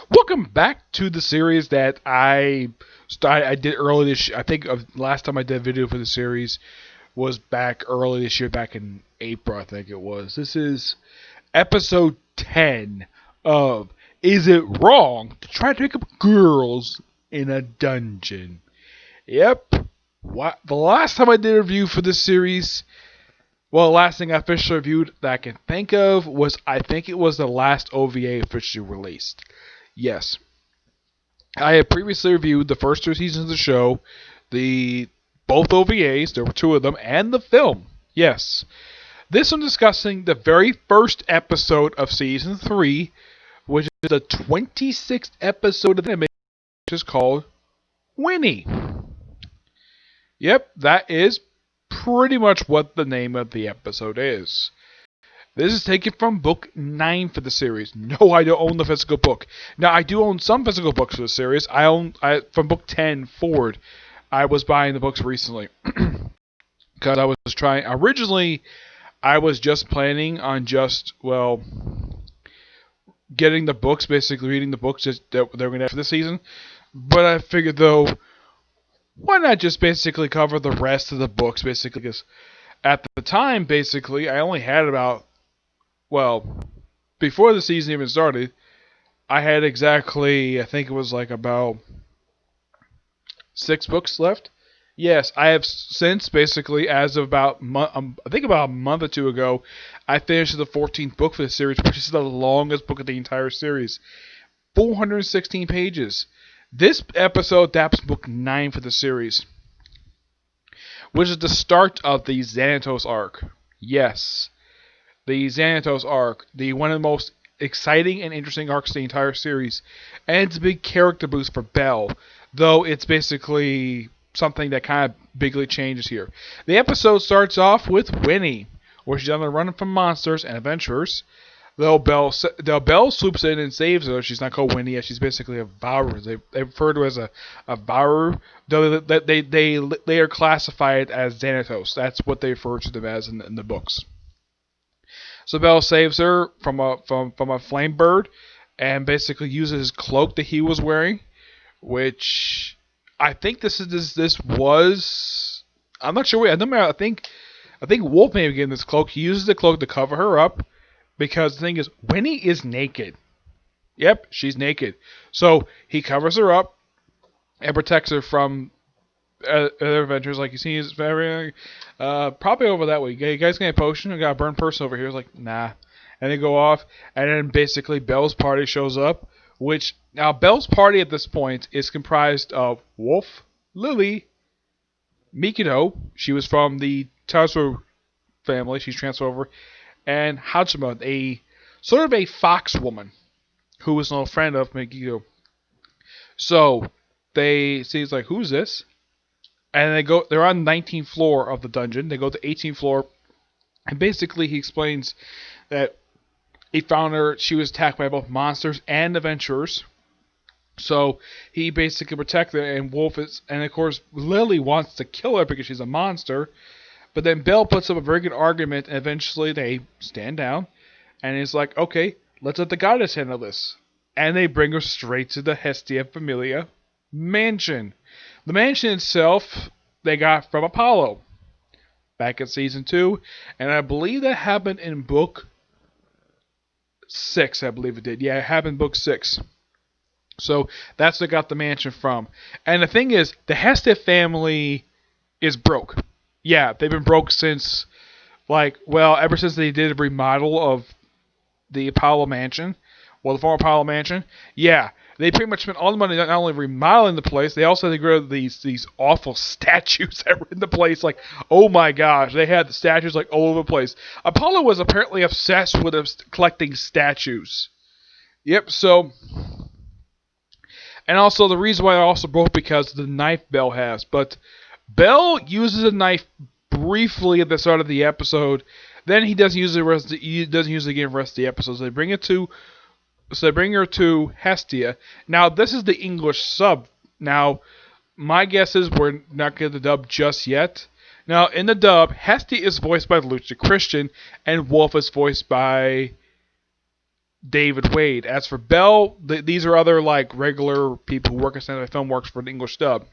Welcome back to the series that I did early this year. I think last time I did a video for the series was back early this year, back in April, I think it was. This is episode 10 of Is It Wrong to Try to Pick Up Girls in a Dungeon? Yep. The last time I did a review for this series, well, the last thing I officially reviewed that I can think of was, I think it was the last OVA officially released. Yes. I had previously reviewed the first two seasons of the show, both OVAs, there were two of them, and the film. Yes. This one discussing the very first episode of season 3, which is the 26th episode of the anime, which is called Wiene. Yep, that is pretty much what the name of the episode is. This is taken from book 9 for the series. No, I don't own the physical book. Now, I do own some physical books for the series. From book 10 forward, I was buying the books recently. Because I was trying, originally, I was just planning on getting the books, basically reading the books that they were going to have for this season. But I figured, though, why not just basically cover the rest of the books, basically, because at the time, basically, I only had before the season even started, I had exactly, I think it was like about 6 books left. Yes, I have since, basically, as of I think about a month or two ago, I finished the 14th book for the series, which is the longest book of the entire series. 416 pages. This episode adapts book 9 for the series, which is the start of the Xanatos arc. Yes, the Xanatos arc, one of the most exciting and interesting arcs of the entire series, and it's a big character boost for Belle, though it's basically something that kind of bigly changes here. The episode starts off with Wiene, where she's on the run from monsters and adventurers. Though Belle swoops in and saves her, she's not called Wiene, she's basically a Vauru. They refer to her as a Vauru, though they are classified as Xanatos. That's what they refer to them as in the books. So Belle saves her from a flame bird, and basically uses his cloak that he was wearing, which I think I'm not sure. I think Wolf may have given this cloak. He uses the cloak to cover her up, because the thing is, Wiene is naked. Yep, she's naked. So he covers her up and protects her from other adventures. Like you see, he's very probably over that way. You guys get a potion? I got a burned person over here. It's like, nah. And they go off, and then basically Belle's party shows up. Now Belle's party at this point is comprised of Wolf, Lily, Mikito. She was from the Tazo family. She's transferred over. And Hachima, a sort of a fox woman who was no friend of Mikito. So they see, it's like, who's this? And they're on the 19th floor of the dungeon. They go to the 18th floor, and basically he explains that he found her, she was attacked by both monsters and adventurers. So he basically protected her, and and of course Lily wants to kill her because she's a monster. But then Belle puts up a very good argument, and eventually they stand down, and he's like, okay, let's let the goddess handle this. And they bring her straight to the Hestia Familia mansion. The mansion itself, they got from Apollo back in season 2, and I believe that happened in book 6, I believe it did. Yeah, it happened in book 6. So that's where they got the mansion from. And the thing is, the Hestia family is broke. Yeah, they've been broke since, ever since they did a remodel of the Apollo Mansion. Well, the former Apollo Mansion. Yeah, they pretty much spent all the money not only remodeling the place, they also had to get rid of these awful statues that were in the place. Like, oh my gosh, they had the statues all over the place. Apollo was apparently obsessed with collecting statues. Yep, so... And also, the reason why I also broke because of the knife Belle has, but... Belle uses a knife briefly at the start of the episode. Then he doesn't use it. He doesn't use it again the rest of the episode. So they bring her to Hestia. Now this is the English sub. Now my guess is we're not getting the dub just yet. Now in the dub, Hestia is voiced by Lucha Christian, and Wolf is voiced by David Wade. As for Belle, these are other like regular people who work at Stanford Film Works for the English dub.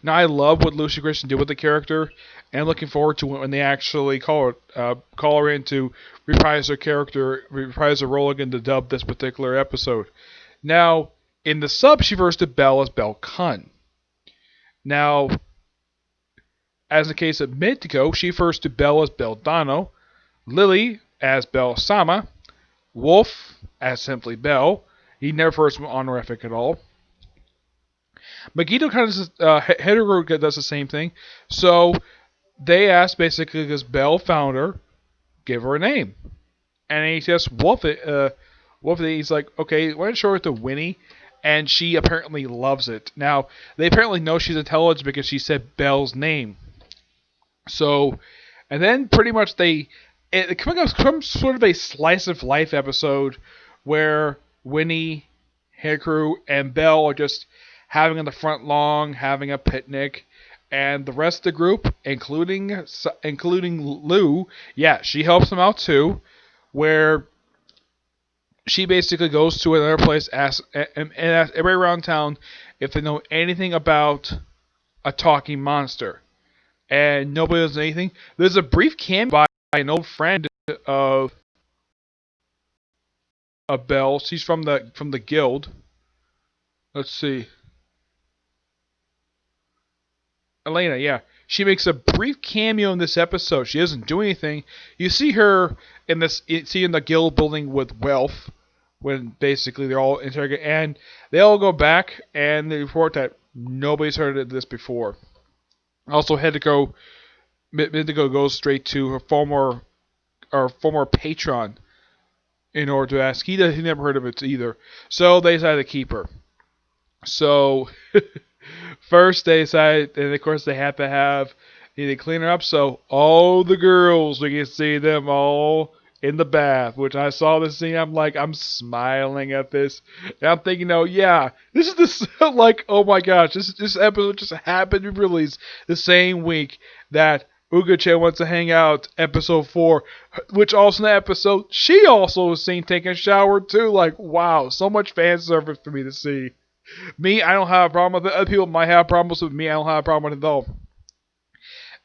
Now I love what Lucy Christian did with the character, and I'm looking forward to when they actually call her in to reprise her role again to dub this particular episode. Now in the sub, she refers to Belle as Belle Kun. Now, as in the case of Mitiko, she refers to Belle as Belle Dano, Lily as Belle Sama, Wolf as simply Belle. He never refers to honorific at all. Megito kind of Hidegoro does the same thing. So they asked basically because Belle found her, give her a name, and he says Wolf. Wolf. He's like, okay, why don't you show her to Wiene? And she apparently loves it. Now they apparently know she's intelligent because she said Belle's name. So, and then pretty much it becomes sort of a slice of life episode where Wiene, Hikaru, and Belle are just having on the front lawn, having a picnic, and the rest of the group, including Lou, yeah, she helps them out too, where she basically goes to another place and asks everybody around town if they know anything about a talking monster. And nobody knows anything. There's a brief cameo by an old friend of Belle. She's from the guild. Let's see. Elena, yeah. She makes a brief cameo in this episode. She doesn't do anything. You see her in the guild building with Wealth, when basically they're all interrogated, and they all go back and they report that nobody's heard of this before. Also, Hideko goes straight to her former patron in order to ask. He never heard of it either, so they decided to keep her. So first they decided, and of course they have to need to clean her up. So all the girls, we can see them all in the bath. Which I saw this scene, I'm smiling at this, and I'm thinking, oh yeah, this is this like, oh my gosh, this episode just happened to be released the same week that Uga-chan wants to hang out, episode 4, which also in that episode, she also was seen taking a shower too. Like, wow, so much fan service for me to see. Me, I don't have a problem with it. Other people might have problems with me. I don't have a problem with it though.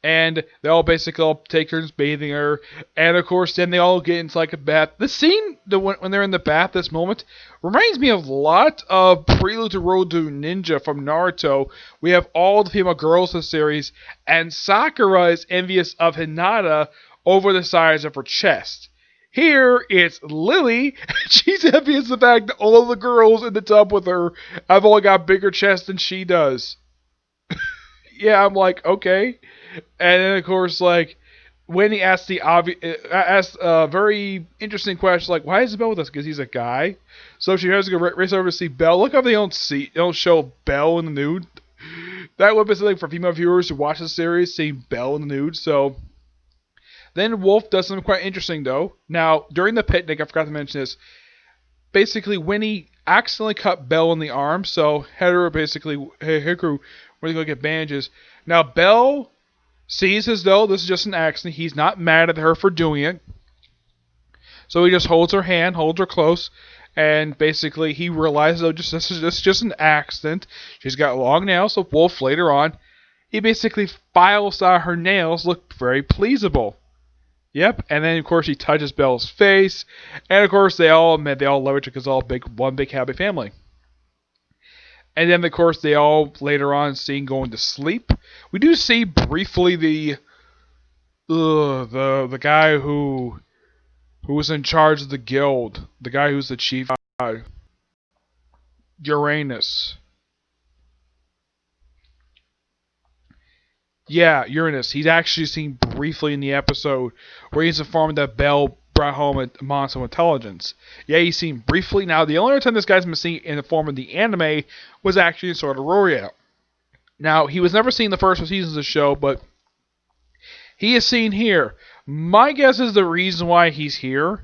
And they all basically all take turns bathing her. And of course, then they all get into like a bath. The scene when they're in the bath, this moment, reminds me of a lot of Prelude to Road to Ninja from Naruto. We have all the female girls in the series, and Sakura is envious of Hinata over the size of her chest. Here, it's Lily. She's envious of the fact that all of the girls in the tub with her have all got bigger chests than she does. Yeah, I'm like, okay. And then, of course, like, when he asked a very interesting question, like, why is Belle with us? Because he's a guy. So she has to go race over to see Belle. Look how they don't show Belle in the nude. That would be something for female viewers who watch the series, seeing Belle in the nude. So then Wolf does something quite interesting, though. Now, during the picnic, I forgot to mention this. Basically, Wiene accidentally cut Belle in the arm, so Hikaru went to go get bandages. Now, Belle sees as though this is just an accident. He's not mad at her for doing it. So he just holds her hand, holds her close, and basically he realizes, oh, this is just an accident. She's got long nails, so Wolf later on, he basically files out her nails, look very pleasable. Yep, and then of course he touches Belle's face, and of course they all admit they all love each other because all one big happy family. And then of course they all later on seen going to sleep. We do see briefly the guy who was in charge of the guild, the guy who's the chief god, Uranus. Yeah, Uranus. He's actually seen briefly in the episode where he's informed that Belle brought home a monster of intelligence. Yeah, he's seen briefly. Now, the only time this guy's been seen in the form of the anime was actually in Sword of Roria. Now, he was never seen in the first seasons of the show, but he is seen here. My guess is the reason why he's here,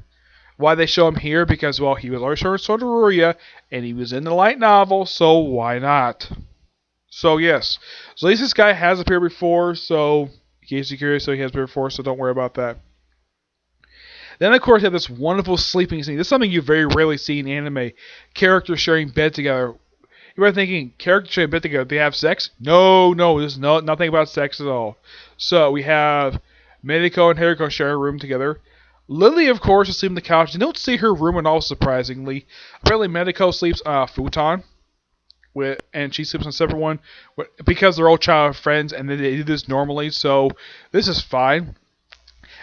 why they show him here, because, well, he was already shown in Sword of Roria, and he was in the light novel, so why not? So, yes. So, at least this guy has appeared before, so in case you're curious, so he has appeared before, so don't worry about that. Then, of course, you have this wonderful sleeping scene. This is something you very rarely see in anime. Characters sharing bed together. You are thinking, characters sharing bed together, they have sex? No, there's nothing about sex at all. So, we have Mediko and Haruko sharing a room together. Lily, of course, is sleeping on the couch. You don't see her room at all, surprisingly. Apparently, Mediko sleeps on a futon. And she sleeps on a separate one because they're all childhood friends and they do this normally, so this is fine.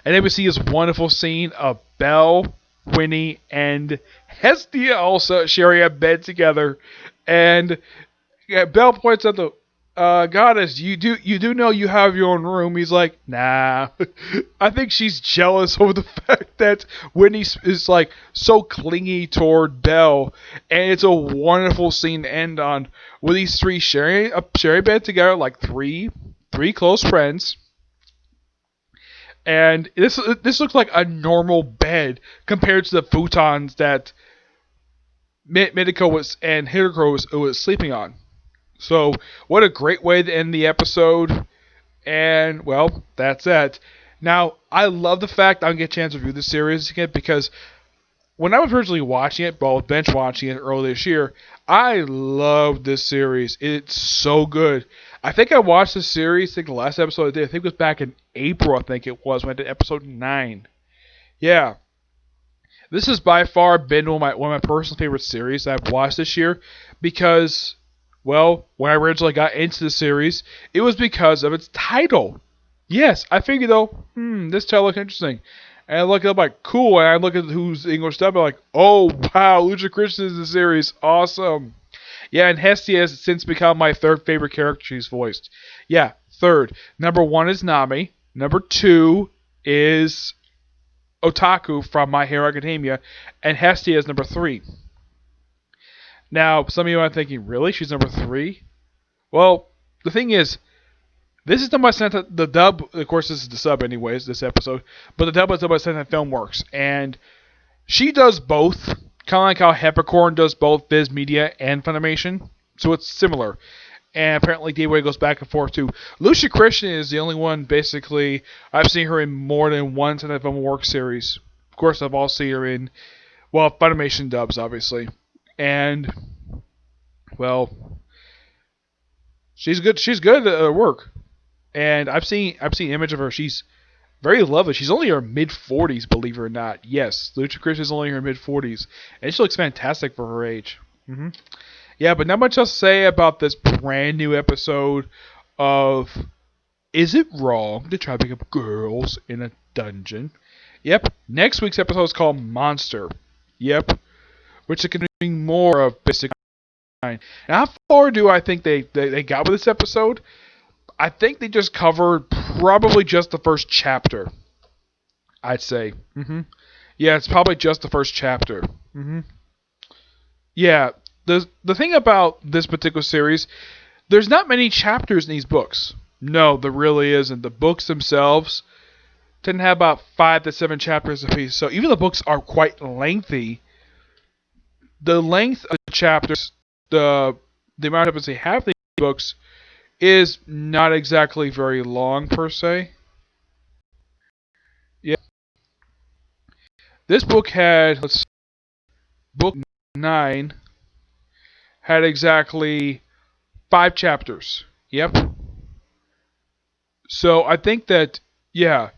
And then we see this wonderful scene of Belle, Wiene, and Hestia also sharing a bed together. And Belle points out the goddess, you do know you have your own room. He's like, nah. I think she's jealous over the fact that Wiene is like so clingy toward Belle, and it's a wonderful scene to end on with these three sharing a bed together like three close friends. And this looks like a normal bed compared to the futons that Midako and Hiroko was sleeping on. So, what a great way to end the episode. And, well, that's it. Now, I love the fact I'm going to get a chance to review this series again because when I was originally watching it, well, bench watching it earlier this year, I loved this series. It's so good. I think I watched this series, I think the last episode I did, I think it was back in April, I think it was, when I did episode 9. Yeah. This has by far been one of my personal favorite series that I've watched this year because, well, when I originally got into the series, it was because of its title. Yes, I figured though, this title looks interesting. And I look it up like, cool, and I look at who's English dub, I'm like, oh wow, Lucha Christian is in the series, awesome. Yeah, and Hestia has since become my third favorite character she's voiced. Yeah, third. Number 1 is Nami. Number 2 is Otaku from My Hero Academia. And Hestia is number 3. Now, some of you are thinking, really? She's number 3? Well, the thing is, this is done by Sentai. The dub, of course, this is the sub anyways, this episode. But the dub is done by Sentai Filmworks. And she does both. Kind of like how Heppercorn does both Viz Media and Funimation. So it's similar. And apparently Dayway goes back and forth too. Lucia Christian is the only one, basically, I've seen her in more than one Sentai Filmworks series. Of course, I've also seen her in, well, Funimation dubs, obviously. And, well, she's good at her work. And I've seen image of her. She's very lovely. She's only in her mid-40s, believe it or not. Yes, Lucha Chris is only in her mid-40s. And she looks fantastic for her age. Yeah, but not much else to say about this brand new episode of Is It Wrong to Try to Pick Up Girls in a Dungeon? Yep, next week's episode is called Monster. Yep, which is continuing more of Basic 9. Now, how far do I think they got with this episode? I think they just covered probably just the first chapter. I'd say. Yeah, it's probably just the first chapter. Yeah, the thing about this particular series, there's not many chapters in these books. No, there really isn't. The books themselves tend to have about 5 to 7 chapters apiece. So even the books are quite lengthy. The length of the chapters, the amount of episodes they have in these books, is not exactly very long per se. Yeah. This book had, book 9 had exactly 5 chapters. Yep. So I think that, yeah.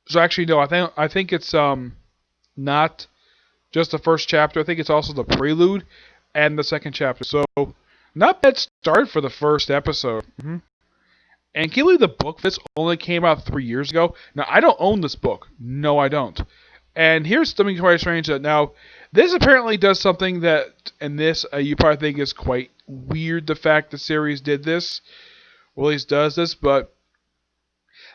So actually, no, I think it's not just the first chapter. I think it's also the prelude and the second chapter. So, not bad start for the first episode. And can you believe the book this only came out 3 years ago? Now, I don't own this book. No, I don't. And here's something quite strange. Now, this apparently does something that, and this you probably think is quite weird, the fact the series did this. Well, at least does this, but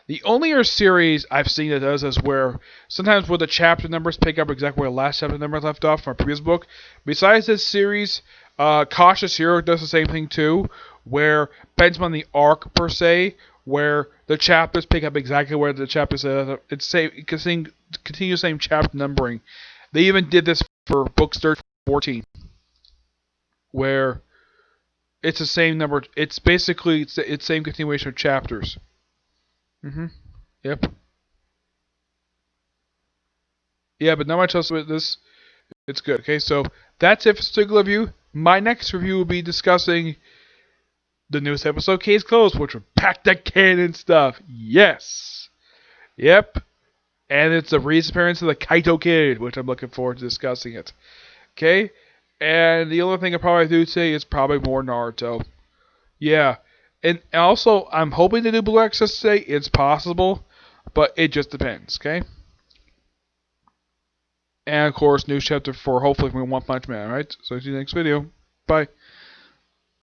the only series I've seen that does this where sometimes where the chapter numbers pick up exactly where the last chapter number left off from a previous book. Besides this series, Cautious Hero does the same thing too, where depends on the arc per se, where the chapters pick up exactly where the chapters continue the same chapter numbering. They even did this for books 13 14, where it's the same number. It's basically it's the same continuation of chapters. Yep. Yeah, but not much else with this. It's good. Okay, so that's it for this particular review. My next review will be discussing the newest episode, Case Closed, which will pack the canon stuff. Yes. Yep. And it's the reappearance of the Kaito Kid, which I'm looking forward to discussing it. Okay? And the only thing I probably do say is probably more Naruto. Yeah. And also, I'm hoping to do Blue Access today. It's possible, but it just depends, okay? And of course, new chapter 4, hopefully from One Punch Man, alright? So see you next video. Bye.